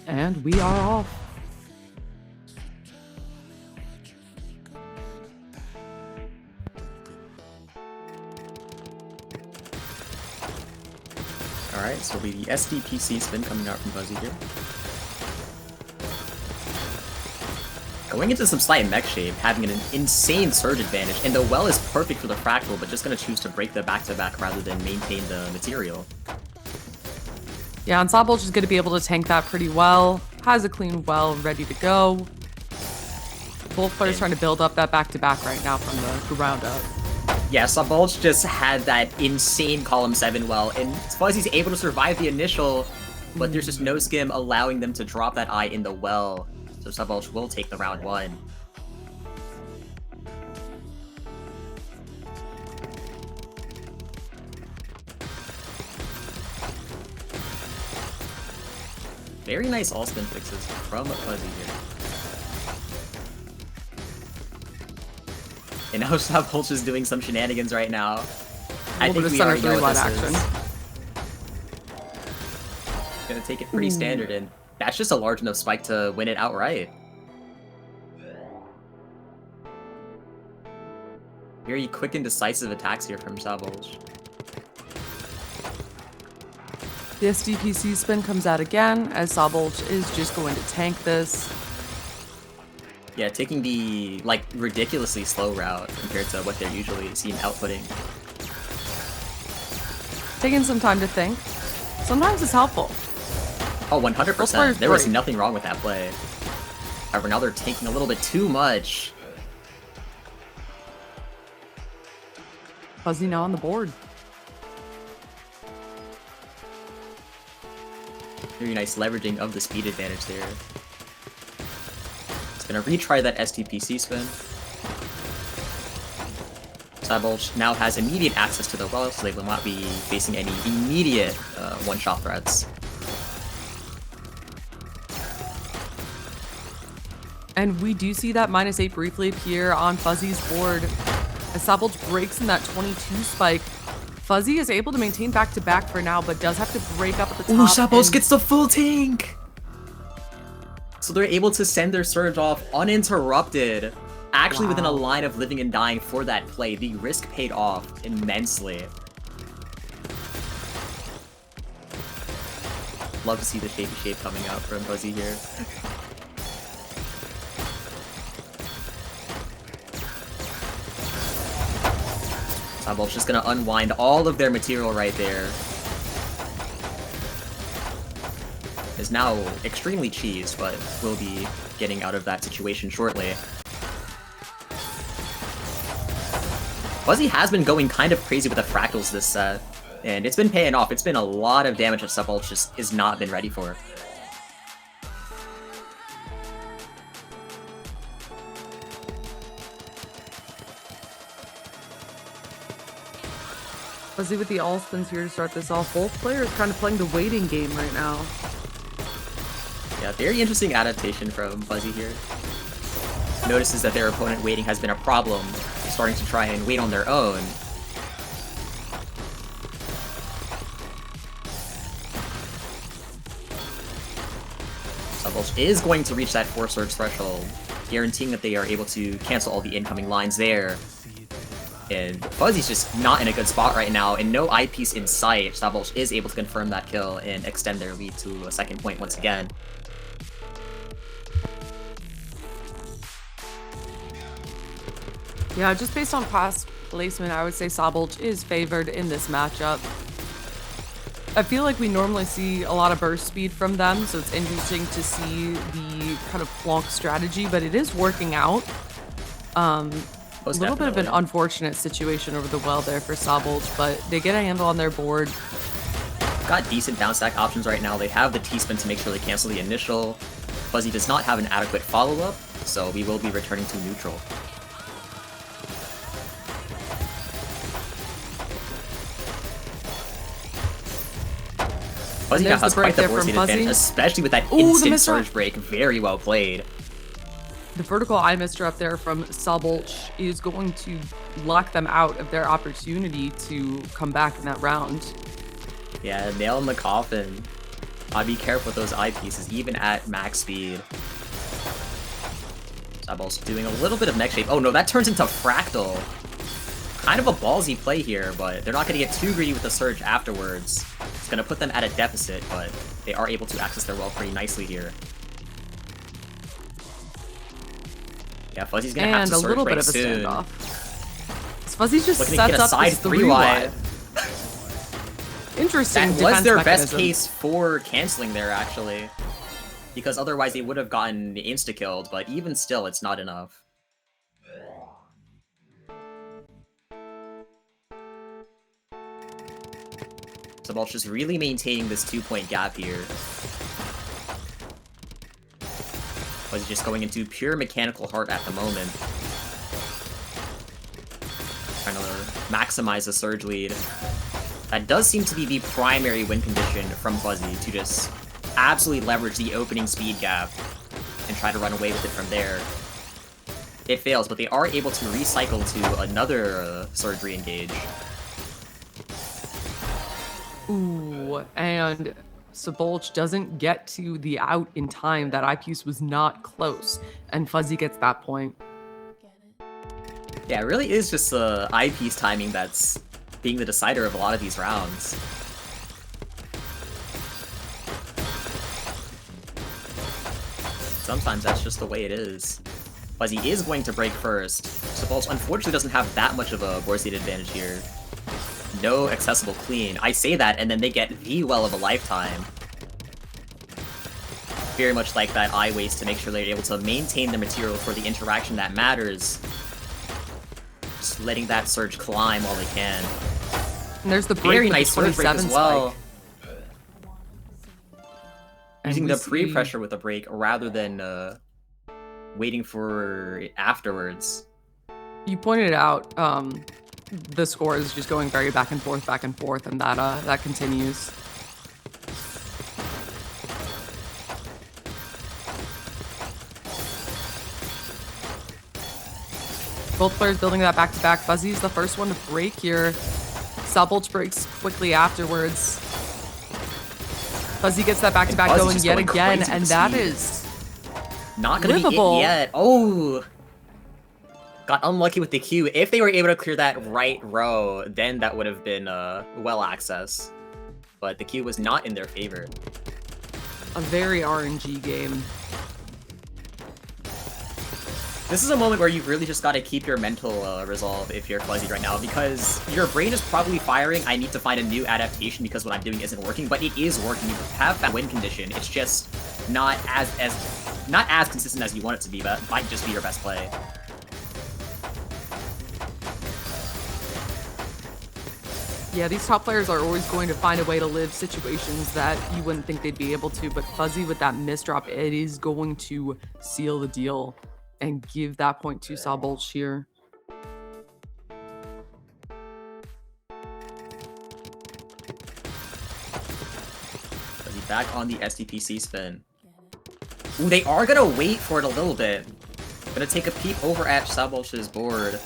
And we are off. Alright, so the SDPC spin coming out from Fuzzy here. Going into some slight mech shape, having an insane surge advantage, and the well is perfect for the fractal, but just gonna choose to break the back-to-back rather than maintain the material. Yeah, and SZABOLCS is going to be able to tank that pretty well. Has a clean well ready to go. Both players trying to build up that back-to-back right now from the ground up. Yeah, SZABOLCS just had that insane column 7 well, and Fuzzy's able to survive the initial, but there's just no skim allowing them to drop that eye in the well. So SZABOLCS will take the round 1. Very nice all-spin fixes from Fuzzy here. And now SZABOLCS is doing some shenanigans right now. I think we already know what this is. Gonna take it pretty standard, and that's just a large enough spike to win it outright. Very quick and decisive attacks here from SZABOLCS. The SDPC spin comes out again, as SZABOLCS is just going to tank this. Yeah, taking the, like, ridiculously slow route compared to what they're usually seen outputting. Taking some time to think. Sometimes it's helpful. Oh, 100%. There was nothing wrong with that play. However, now they're taking a little bit too much. Fuzzy now on the board. Very nice leveraging of the speed advantage there. It's gonna retry that STPC spin. SZABOLCS now has immediate access to the well, so they will not be facing any immediate one-shot threats. And we do see that -8 briefly appear on Fuzzy's board. As SZABOLCS breaks in that 22 spike, Fuzzy is able to maintain back-to-back for now, but does have to break up at the top. Ooh, SZABOLCS gets the full tank! So they're able to send their surge off uninterrupted. Actually within a line of living and dying for that play. The risk paid off immensely. Love to see the shapey shape coming out from Fuzzy here. SZABOLCS just gonna unwind all of their material right there. Is now extremely cheesed, but will be getting out of that situation shortly. Fuzzy has been going kind of crazy with the fractals this set, and it's been paying off. It's been a lot of damage that SZABOLCS just has not been ready for. Fuzzy with the all spins here to start this off. Both players kind of playing the waiting game right now. Yeah, very interesting adaptation from Fuzzy here. Notices that their opponent waiting has been a problem, starting to try and wait on their own. SZABOLCS is going to reach that 4 surge threshold, guaranteeing that they are able to cancel all the incoming lines there. And Fuzzy's just not in a good spot right now, and no eyepiece in sight. SZABOLCS is able to confirm that kill and extend their lead to a second point once again. Yeah, just based on past placement, I would say SZABOLCS is favored in this matchup. I feel like we normally see a lot of burst speed from them, so it's interesting to see the kind of plonk strategy, but it is working out. A little bit of an unfortunate situation over the well there for SZABOLCS, but they get a handle on their board. Got decent down stack options right now. They have the T-spin to make sure they cancel the initial. Fuzzy does not have an adequate follow-up, so we will be returning to neutral. Fuzzy now has quite the board state advantage, especially with that instant surge break. Very well played. The vertical eye mister up there from SZABOLCS is going to lock them out of their opportunity to come back in that round. Yeah, nail in the coffin. Be careful with those eyepieces, even at max speed. SZABOLCS doing a little bit of neck shape. Oh no, that turns into Fractal. Kind of a ballsy play here, but they're not going to get too greedy with the surge afterwards. It's going to put them at a deficit, but they are able to access their well pretty nicely here. Yeah, Fuzzy's going to have to surge and a little break bit of a soon. standoff. Fuzzy just Looking to sets get a up side this 3-wide. Interesting That was their best mechanism. case for canceling there, actually. Because otherwise they would have gotten insta-killed, but even still, it's not enough. SZABOLCS just really maintaining this 2-point gap here. Was just going into pure mechanical heart at the moment. Trying to maximize the surge lead. That does seem to be the primary win condition from Fuzzy, to just absolutely leverage the opening speed gap and try to run away with it from there. It fails, but they are able to recycle to another surge re-engage. Ooh, and SZABOLCS doesn't get to the out in time. That eyepiece was not close, and Fuzzy gets that point. Yeah, it really is just the eyepiece timing that's being the decider of a lot of these rounds. Sometimes that's just the way it is. Fuzzy is going to break first. SZABOLCS unfortunately doesn't have that much of a board state advantage here. No accessible clean. I say that, and then they get the well of a lifetime. Very much like that eye waste to make sure they're able to maintain the material for the interaction that matters. Just letting that surge climb while they can. And there's the break Very with nice the surge break 27 as well. spike. Using And the we see- pre-pressure with a break rather than waiting for it afterwards. You pointed out the score is just going very back and forth, and that continues. Both players building that back-to-back. Fuzzy's the first one to break here. SZABOLCS breaks quickly afterwards. Fuzzy gets that back-to-back And Fuzzy's going just yet going again, crazy with and the that speed. is Not gonna livable. be it yet. Oh! Got unlucky with the Q. If they were able to clear that right row, then that would have been well access. But the Q was not in their favor. a very RNG game. This is a moment where you've really just got to keep your mental resolve if you're Fuzzy right now, because your brain is probably firing, I need to find a new adaptation because what I'm doing isn't working, but it is working. You have that win condition. It's just not as consistent as you want it to be, but it might just be your best play. Yeah, these top players are always going to find a way to live situations that you wouldn't think they'd be able to, but Fuzzy with that misdrop, it is going to seal the deal and give that point to SZABOLCS here. Fuzzy back on the SDPC spin. Ooh, they are gonna wait for it a little bit. Gonna take a peep over at SZABOLCS's board.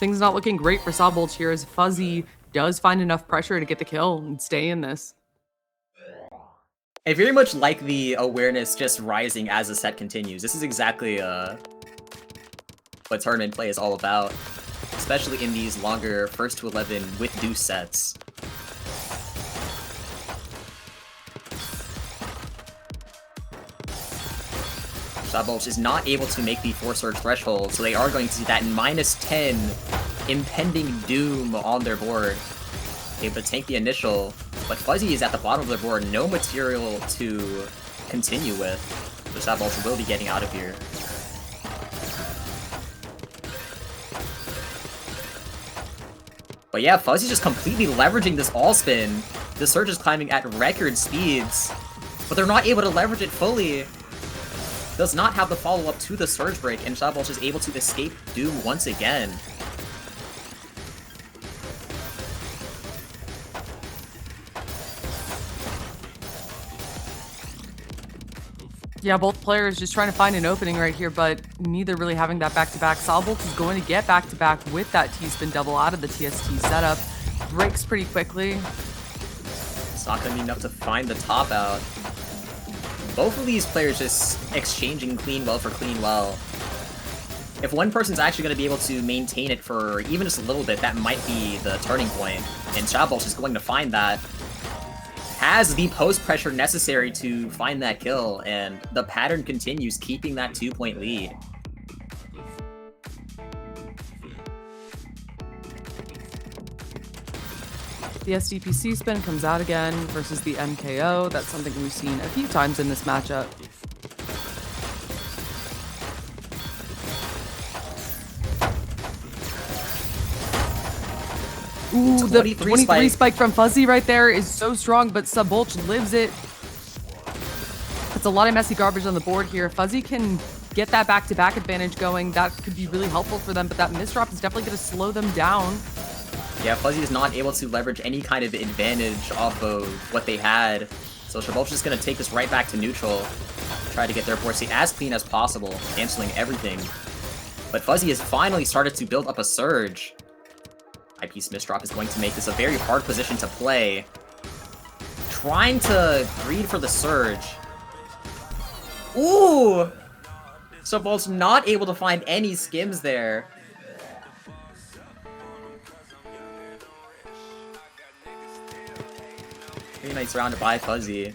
Things not looking great for SZABOLCS here as Fuzzy does find enough pressure to get the kill and stay in this. I very much like the awareness just rising as the set continues. This is exactly what tournament play is all about, especially in these longer first to 11 with deuce sets. SZABOLCS is not able to make the 4-surge threshold, so they are going to see that -10 impending doom on their board. Able to tank the initial, but Fuzzy is at the bottom of their board, no material to continue with. So SZABOLCS will be getting out of here. But yeah, Fuzzy's just completely leveraging this all-spin. The surge is climbing at record speeds, but they're not able to leverage it fully. Does not have the follow-up to the surge break, and SZABOLCS is able to escape doom once again. Yeah, both players just trying to find an opening right here, but neither really having that back-to-back. SZABOLCS is going to get back-to-back with that T-spin double out of the TST setup. breaks pretty quickly. It's not gonna be enough to find the top out. Both of these players just exchanging clean well for clean well. If one person's actually going to be able to maintain it for even just a little bit, that might be the turning point. And SZABOLCS is going to find that. Has the post pressure necessary to find that kill, and the pattern continues, keeping that 2-point lead. The SDPC spin comes out again versus the MKO. That's something we've seen a few times in this matchup. Ooh, the 23 spike from Fuzzy right there is so strong, but SZABOLCS lives it. It's a lot of messy garbage on the board here. Fuzzy can get that back-to-back advantage going. That could be really helpful for them, but that misdrop is definitely going to slow them down. Yeah, Fuzzy is not able to leverage any kind of advantage off of what they had. So SZABOLCS is just going to take this right back to neutral. Try to get their board state as clean as possible, canceling everything. But Fuzzy has finally started to build up a surge. Eyepiece misdrop is going to make this a very hard position to play. Trying to greed for the surge. Ooh! SZABOLCS not able to find any skims there. Very nice round by Fuzzy.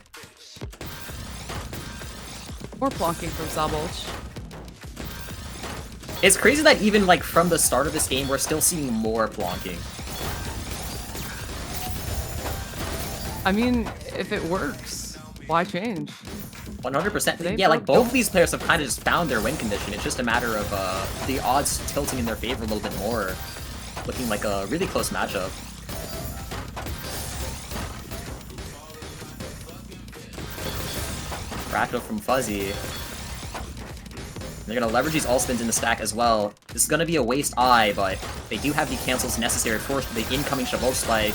More plonking from SZABOLCS. It's crazy that even like from the start of this game, we're still seeing more plonking. I mean, if it works, why change? 100%. Yeah, like both of these players have kind of just found their win condition. It's just a matter of the odds tilting in their favor a little bit more. Looking like a really close matchup. Fractal from Fuzzy. They're going to leverage these all spins in the stack as well. This is going to be a waste eye, but they do have the cancels necessary for the incoming SZABOLCS spike.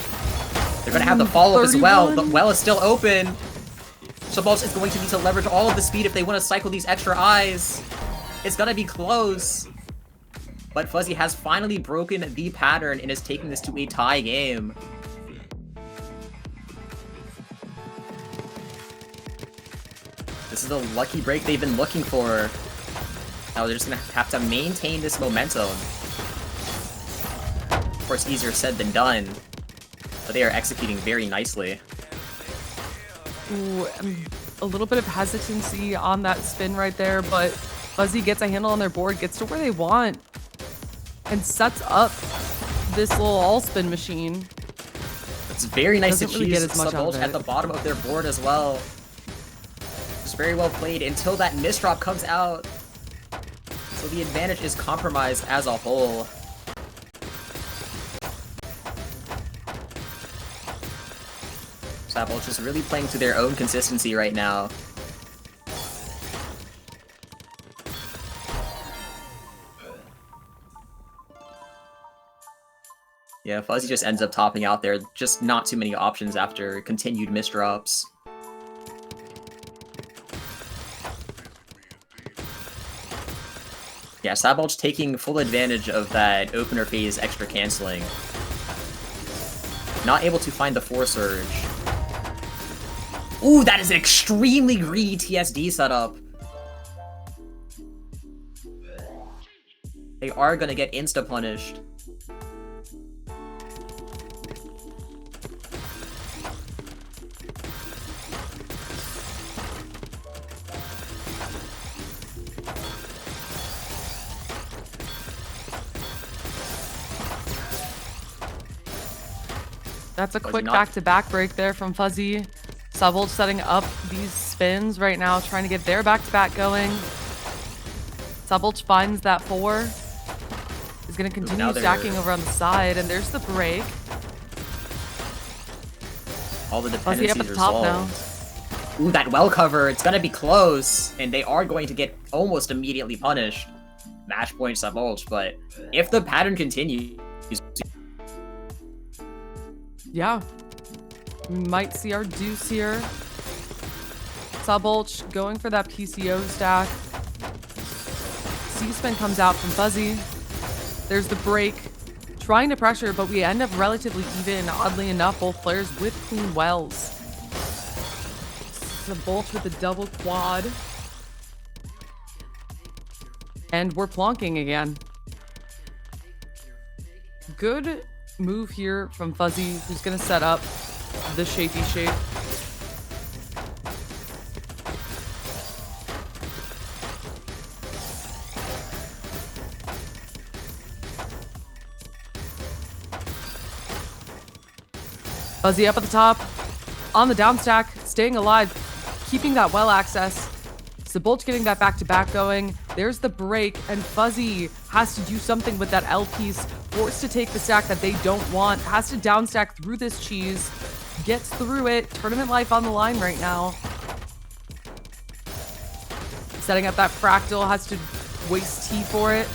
They're going to have the follow-up as well. The well is still open. SZABOLCS is going to need to leverage all of the speed if they want to cycle these extra eyes. It's going to be close. But Fuzzy has finally broken the pattern and is taking this to a tie game. This is the lucky break they've been looking for. Now they're just going to have to maintain this momentum. Of course, easier said than done. But they are executing very nicely. Ooh, a little bit of hesitancy on that spin right there, but Fuzzy gets a handle on their board, gets to where they want, and sets up this little all-spin machine. It's very nice to really choose SZABOLCS at the bottom of their board as well. It's very well played until that misdrop comes out. So the advantage is compromised as a whole. SZABOLCS just really playing to their own consistency right now. Yeah, Fuzzy just ends up topping out there. Just not too many options after continued misdrops. Yeah, SZABOLCS taking full advantage of that opener phase extra canceling. Not able to find the 4 surge. Ooh, that is an extremely greedy TSD setup. They are gonna get insta-punished. That's a quick back-to-back break there from Fuzzy. SZABOLCS setting up these spins right now, trying to get their back-to-back going. SZABOLCS finds that 4. Is going to continue stacking over on the side, and there's the break. All the Fuzzy dependencies up at the top now. Ooh, that well cover, it's gonna be close, and they are going to get almost immediately punished. Match point SZABOLCS, but if the pattern continues... Yeah. We might see our deuce here. SZABOLCS going for that PCO stack. C-spin comes out from Fuzzy. There's the break. trying to pressure, but we end up relatively even. Oddly enough, both players with clean wells. SZABOLCS with a double quad. And we're plonking again. Good move here from Fuzzy, who's going to set up the shapey shape. Fuzzy up at the top, on the down stack, staying alive, keeping that well access. SZABOLCS getting that back-to-back going. There's the break, and Fuzzy has to do something with that L piece, forced to take the stack that they don't want, has to down stack through this cheese, gets through it. Tournament life on the line right now. Setting up that fractal, has to waste T for it.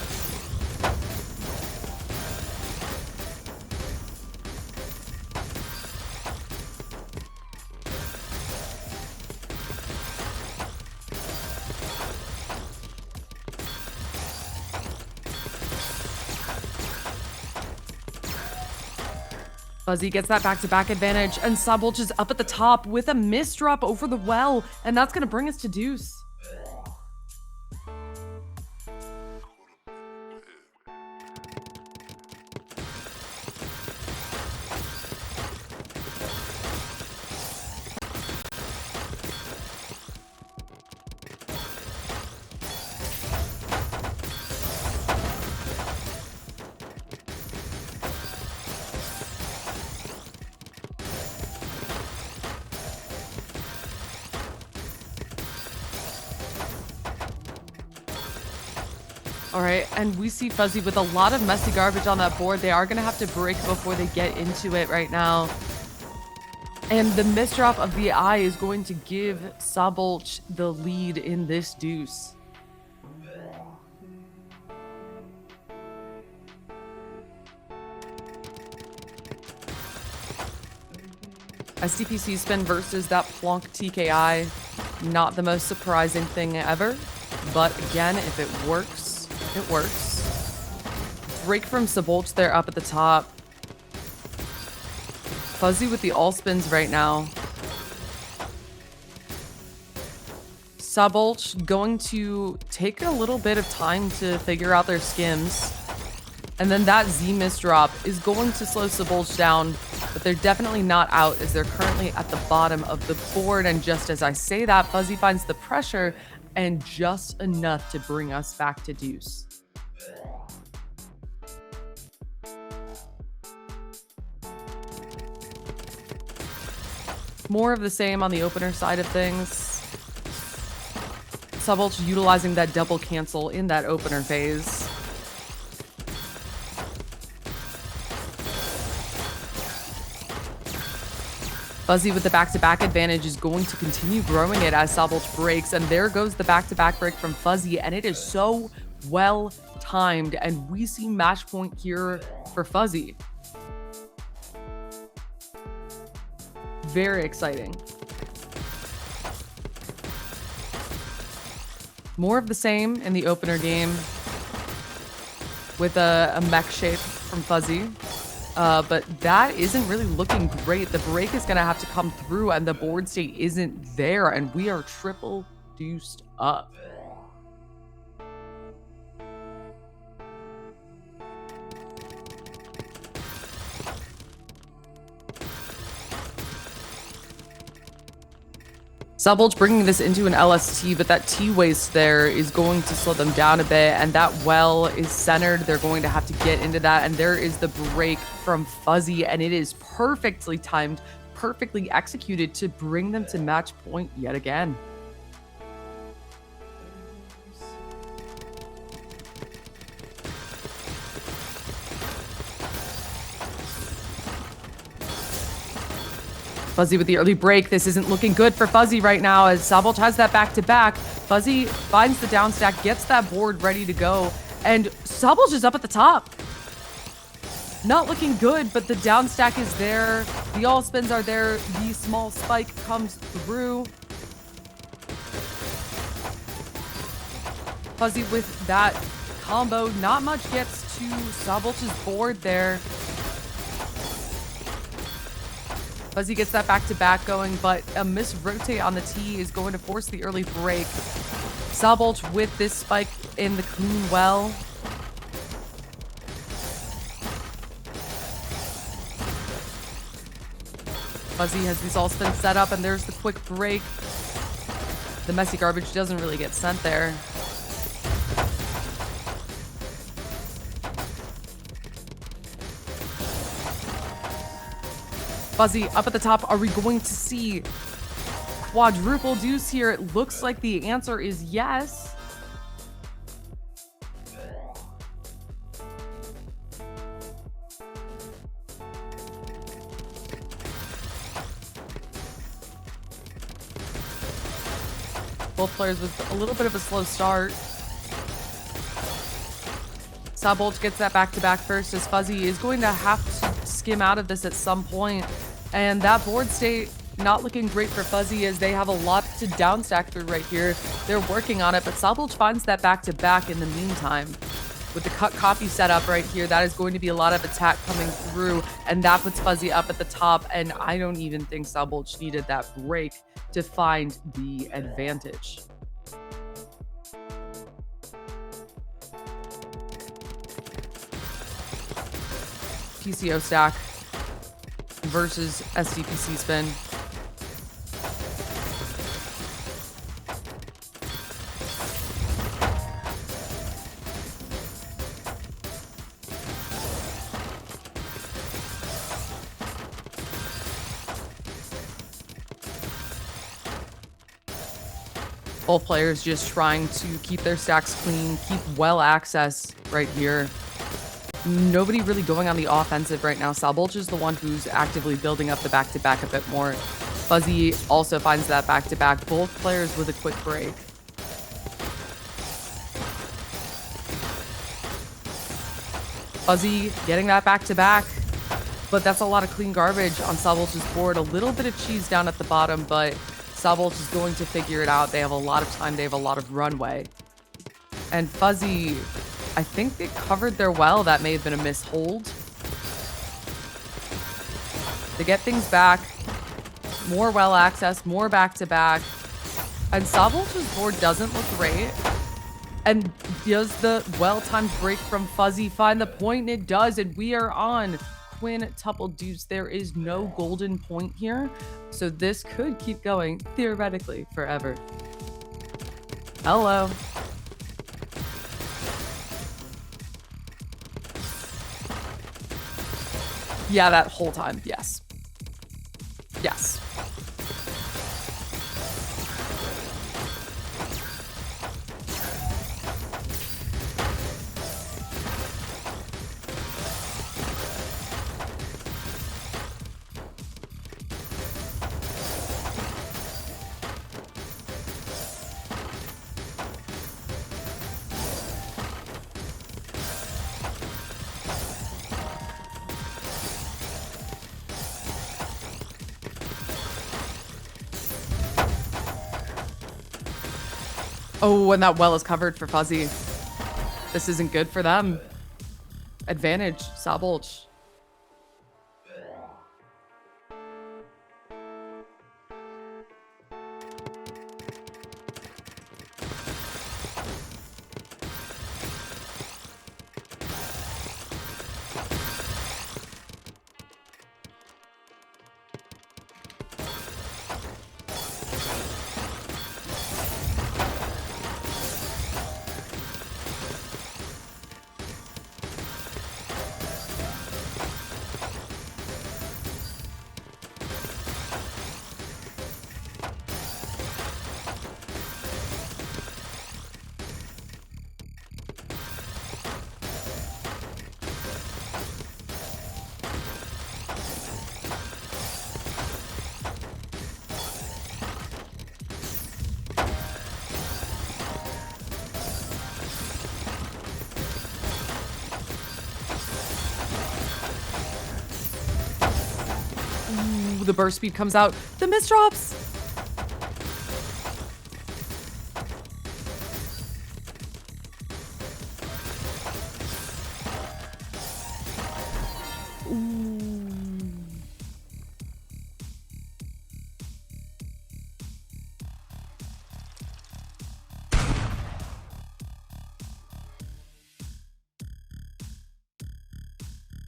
Fuzzy gets that back-to-back advantage, and SZABOLCS is up at the top with a misdrop over the well, and that's going to bring us to deuce. All right, and we see Fuzzy with a lot of messy garbage on that board. They are going to have to break before they get into it right now. And the misdrop of the eye is going to give SZABOLCS the lead in this deuce. SDPC spin versus that Plonk TKI. Not the most surprising thing ever. But again, if it works, it works. Break from SZABOLCS there up at the top. Fuzzy with the all spins right now. SZABOLCS going to take a little bit of time to figure out their skims. And then that Z misdrop is going to slow SZABOLCS down, but they're definitely not out as they're currently at the bottom of the board. And just as I say that, Fuzzy finds the pressure and just enough to bring us back to deuce. More of the same on the opener side of things. SZABOLCS utilizing that double cancel in that opener phase. Fuzzy with the back-to-back advantage is going to continue growing it as SZABOLCS breaks, and there goes the back-to-back break from Fuzzy, and it is so well timed, and we see match point here for Fuzzy. Very exciting. More of the same in the opener game with a mech shape from Fuzzy. But that isn't really looking great. The break is going to have to come through, and the board state isn't there, and we are triple deuced up. SZABOLCS bringing this into an LST, but that T-waste there is going to slow them down a bit, and that well is centered. They're going to have to get into that, and there is the break from Fuzzy, and it is perfectly timed, perfectly executed to bring them to match point yet again. Fuzzy with the early break. This isn't looking good for Fuzzy right now as SZABOLCS has that back-to-back. Fuzzy finds the down stack, gets that board ready to go, and SZABOLCS is up at the top. Not looking good, but the down stack is there. The all spins are there. The small spike comes through. Fuzzy with that combo. Not much gets to SZABOLCS's board there. Fuzzy gets that back-to-back going, but a misrotate on the T is going to force the early break. SZABOLCS with this spike in the clean well. Fuzzy has these all spins set up, and there's the quick break. The messy garbage doesn't really get sent there. Fuzzy up at the top. Are we going to see quadruple deuce here? It looks like the answer is yes. Both players with a little bit of a slow start. SZABOLCS gets that back-to-back first, as Fuzzy is going to have to skim out of this at some point. And that board state not looking great for Fuzzy, as they have a lot to downstack through right here. They're working on it, but SZABOLCS finds that back-to-back in the meantime. With the cut copy set up right here, that is going to be a lot of attack coming through, and that puts Fuzzy up at the top, and I don't even think SZABOLCS needed that break to find the advantage. PCO stack versus SDPC spin. Both players just trying to keep their stacks clean, keep well access right here. Nobody really going on the offensive right now. SZABOLCS is the one who's actively building up the back-to-back a bit more. Fuzzy also finds that back-to-back. Both players with a quick break. Fuzzy getting that back-to-back, but that's a lot of clean garbage on SZABOLCS's board. A little bit of cheese down at the bottom, but SZABOLCS is going to figure it out. They have a lot of time. They have a lot of runway. And Fuzzy, I think they covered their well. That may have been a mishold. They get things back. More well access, more back-to-back. And SZABOLCS's board doesn't look great. And does the well-timed break from Fuzzy find the point? It does, and we are on quintuple deuce. There is no golden point here, so this could keep going, theoretically, forever. Hello. Yeah, that whole time, yes. Yes. Oh, and that well is covered for Fuzzy. This isn't good for them. Advantage, SZABOLCS. The burst speed comes out. The misdrops.